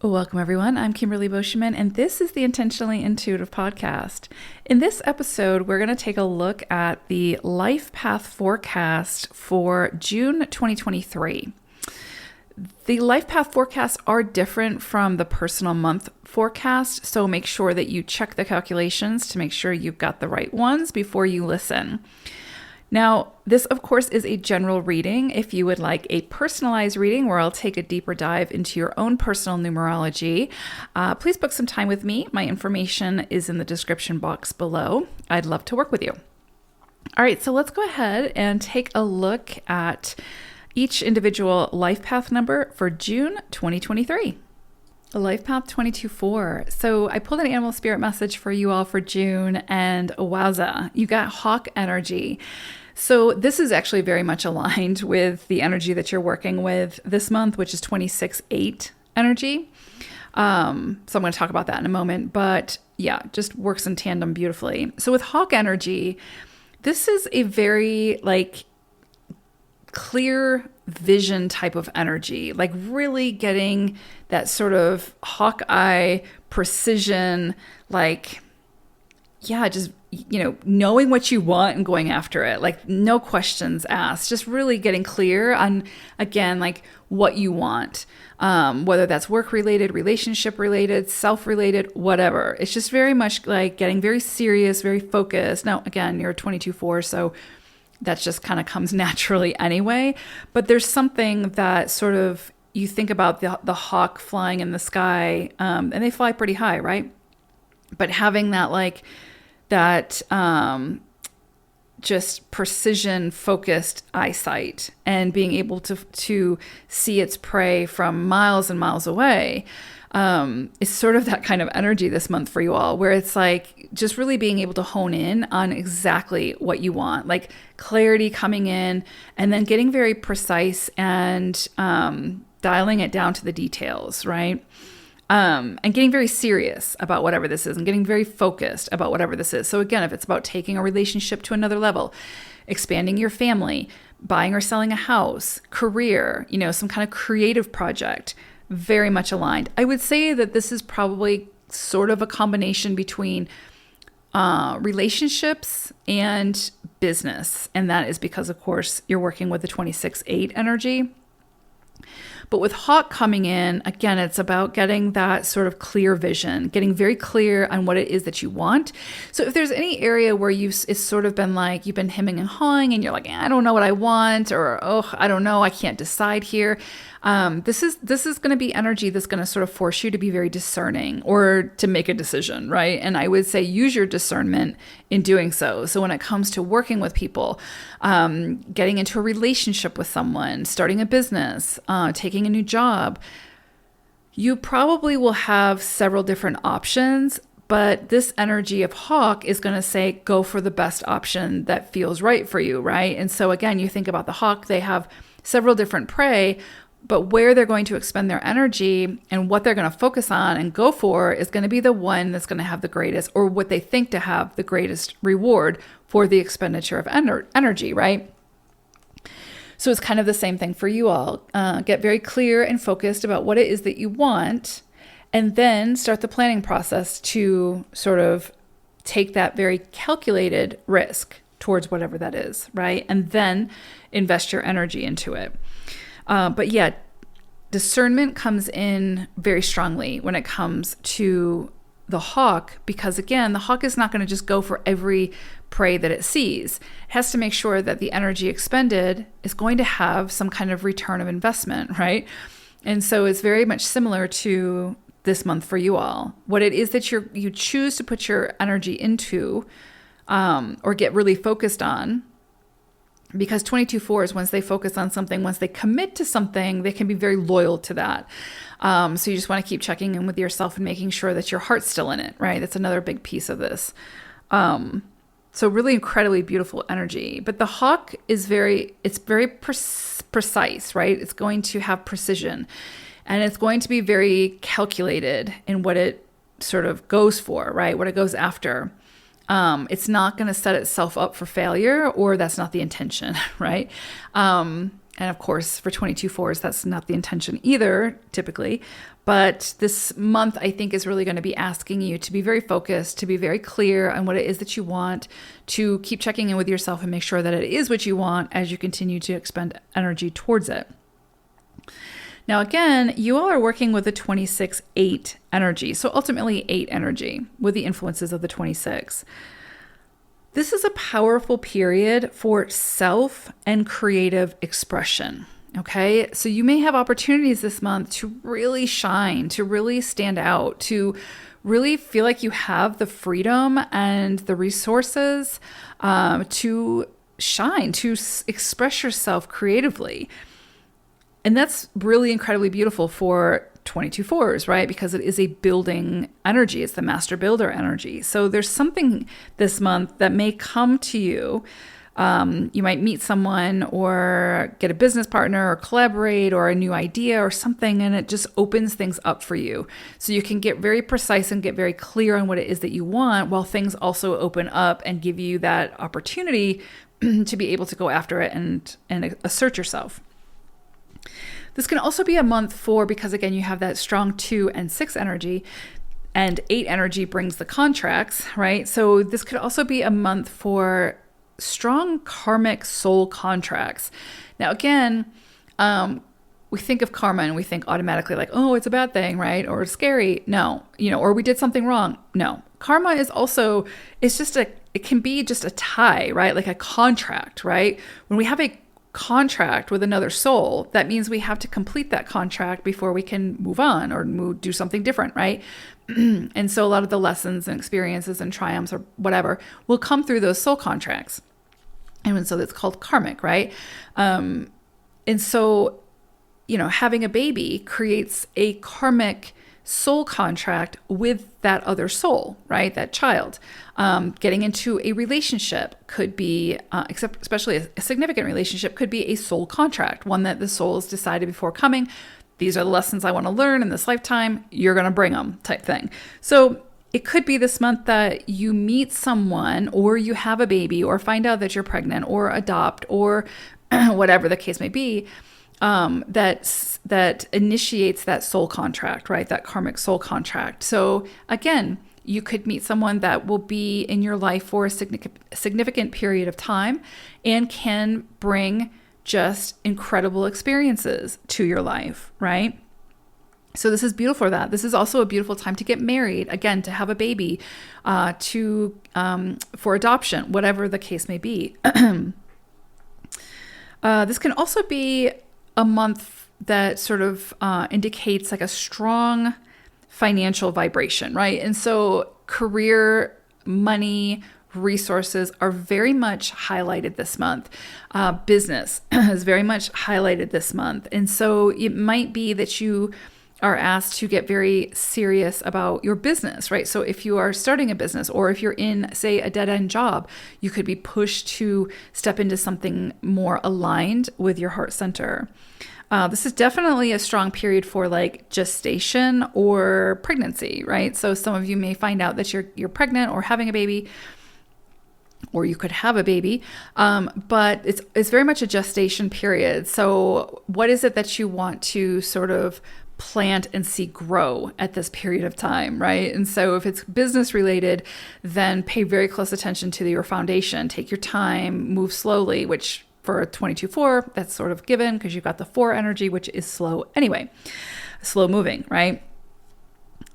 Welcome, everyone. I'm Kimberly Boschman, and this is the Intentionally Intuitive podcast. In this episode, we're going to take a look at the life path forecast for June 2023. The life path forecasts are different from the personal month forecast, so make sure that you check the calculations to make sure you've got the right ones before you listen. Now, this, of course, is a general reading. If you would like a personalized reading where I'll take a deeper dive into your own personal numerology, please book some time with me. My information is in the description box below. I'd love to work with you. All right, so let's go ahead and take a look at each individual life path number for June 2023. Life Path 22-4. So I pulled an animal spirit message for you all for June, and wowza, you got hawk energy. So this is actually very much aligned with the energy that you're working with this month, which is 26-8 energy. So I'm going to talk about that in a moment, but yeah, just works in tandem beautifully. So with hawk energy, this is a very clear vision type of energy, like really getting that sort of hawkeye precision, just, knowing what you want and going after it, like no questions asked, just really getting clear on, again, like what you want, whether that's work related, relationship related, self related, whatever. It's just very much like getting very serious, very focused. Now, again, you're a 22-4, so that just kind of comes naturally anyway. But there's something that sort of, you think about the hawk flying in the sky, and they fly pretty high, right? But having that just precision focused eyesight and being able to see its prey from miles and miles away is sort of that kind of energy this month for you all, where it's like just really being able to hone in on exactly what you want, like clarity coming in and then getting very precise and dialing it down to the details, right? And getting very serious about whatever this is and getting very focused about whatever this is. So again, if it's about taking a relationship to another level, expanding your family, buying or selling a house, career, some kind of creative project, very much aligned. I would say that this is probably sort of a combination between relationships and business. And that is because, of course, you're working with the 26-8 energy. But with hawk coming in, again, it's about getting that sort of clear vision, getting very clear on what it is that you want. So if there's any area where it's sort of been like you've been hemming and hawing and you're like, I don't know what I want, or, I don't know, I can't decide here. This is going to be energy that's going to sort of force you to be very discerning or to make a decision, right? And I would say use your discernment in doing so. So when it comes to working with people, getting into a relationship with someone, starting a business, taking a new job, you probably will have several different options, but this energy of hawk is going to say, go for the best option that feels right for you, right? And so again, you think about the hawk, they have several different prey, but where they're going to expend their energy and what they're going to focus on and go for is going to be the one that's going to have the greatest, or what they think to have the greatest reward for the expenditure of energy, right? So it's kind of the same thing for you all. Get very clear and focused about what it is that you want, and then start the planning process to sort of take that very calculated risk towards whatever that is, right? And then invest your energy into it. But yeah, discernment comes in very strongly when it comes to the hawk, because again, the hawk is not going to just go for every prey that it sees. It has to make sure that the energy expended is going to have some kind of return of investment, right? And so it's very much similar to this month for you all. What it is that you choose to put your energy into, or get really focused on. Because 22-4s, once they focus on something, once they commit to something, they can be very loyal to that. So you just want to keep checking in with yourself and making sure that your heart's still in it, right? That's another big piece of this. So really incredibly beautiful energy. But the hawk is very precise, right? It's going to have precision. And it's going to be very calculated in what it sort of goes for, right? What it goes after. It's not going to set itself up for failure, or that's not the intention, right? And of course, for 22-4s, that's not the intention either, typically. But this month, I think, is really going to be asking you to be very focused, to be very clear on what it is that you want, to keep checking in with yourself and make sure that it is what you want as you continue to expend energy towards it. Now, again, you all are working with the 26-8 energy, so ultimately 8 energy with the influences of the 26. This is a powerful period for self and creative expression. Okay, so you may have opportunities this month to really shine, to really stand out, to really feel like you have the freedom and the resources to shine, to express yourself creatively. And that's really incredibly beautiful for 22-4s, right? Because it is a building energy. It's the master builder energy. So there's something this month that may come to you. You might meet someone or get a business partner or collaborate or a new idea or something, and it just opens things up for you. So you can get very precise and get very clear on what it is that you want, while things also open up and give you that opportunity to be able to go after it and assert yourself. This can also be a month for, because again, you have that strong 2 and 6 energy, and 8 energy brings the contracts, right? So this could also be a month for strong karmic soul contracts. Now, again, we think of karma and we think automatically like, oh, it's a bad thing, right? Or it's scary. No, or we did something wrong. No, karma is also, it can be just a tie, right? Like a contract, right? When we have a contract with another soul, that means we have to complete that contract before we can move on or do something different, right? And so a lot of the lessons and experiences and triumphs or whatever will come through those soul contracts. And so it's called karmic, right? And so, having a baby creates a karmic soul contract with that other soul, right? That child. Getting into a relationship could be, especially a significant relationship, could be a soul contract, one that the soul has decided before coming. These are the lessons I want to learn in this lifetime. You're going to bring them, type thing. So it could be this month that you meet someone, or you have a baby, or find out that you're pregnant, or adopt, or whatever the case may be, that initiates that soul contract, right? That karmic soul contract. So again, you could meet someone that will be in your life for a significant period of time and can bring just incredible experiences to your life, right? So this is beautiful for that. This is also a beautiful time to get married, again, to have a baby, for adoption, whatever the case may be. This can also be a month that sort of indicates like a strong financial vibration, right? And so career, money, resources are very much highlighted this month. Business is very much highlighted this month. And so it might be that you are asked to get very serious about your business, right? So if you are starting a business, or if you're in, say, a dead-end job, you could be pushed to step into something more aligned with your heart center. This is definitely a strong period for like gestation or pregnancy, right? So some of you may find out that you're pregnant or having a baby, or you could have a baby, but it's very much a gestation period. So what is it that you want to sort of plant and see grow at this period of time, right? And so if it's business related, then pay very close attention to your foundation. Take your time, move slowly, which for a 22-4, that's sort of given because you've got the 4 energy, which is slow anyway, slow moving, right?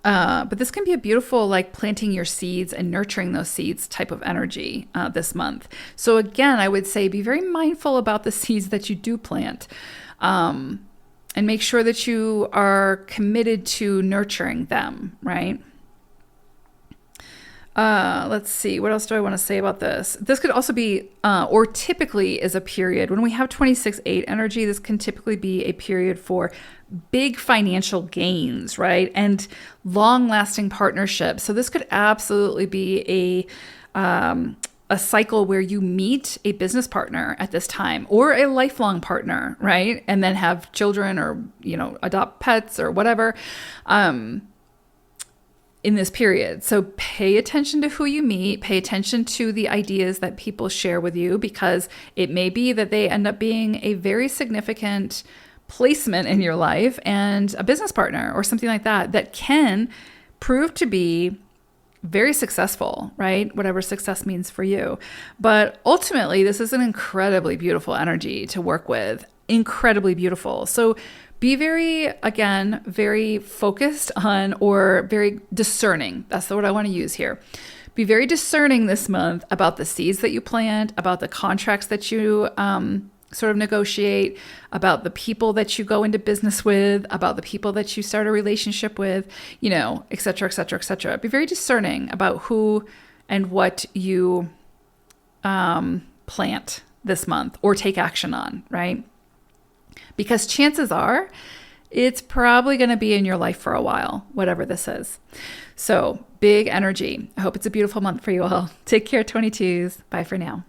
But this can be a beautiful, like planting your seeds and nurturing those seeds type of energy this month. So again, I would say be very mindful about the seeds that you do plant, and make sure that you are committed to nurturing them, right? Let's see. What else do I want to say about this? This could also be, or typically is a period, when we have 26-8 energy, this can typically be a period for big financial gains, right? And long-lasting partnerships. So this could absolutely be a cycle where you meet a business partner at this time, or a lifelong partner, right? And then have children, or, adopt pets or whatever. In this period. So pay attention to who you meet, pay attention to the ideas that people share with you, because it may be that they end up being a very significant placement in your life and a business partner or something like that that can prove to be very successful, right? Whatever success means for you. But ultimately, this is an incredibly beautiful energy to work with. Incredibly beautiful. So be very focused on, or very discerning. That's the word I want to use here. Be very discerning this month about the seeds that you plant, about the contracts that you sort of negotiate, about the people that you go into business with, about the people that you start a relationship with, et cetera, et cetera, et cetera. Be very discerning about who and what you plant this month or take action on, right? Because chances are it's probably going to be in your life for a while, whatever this is. So big energy. I hope it's a beautiful month for you all. Take care, 22s. Bye for now.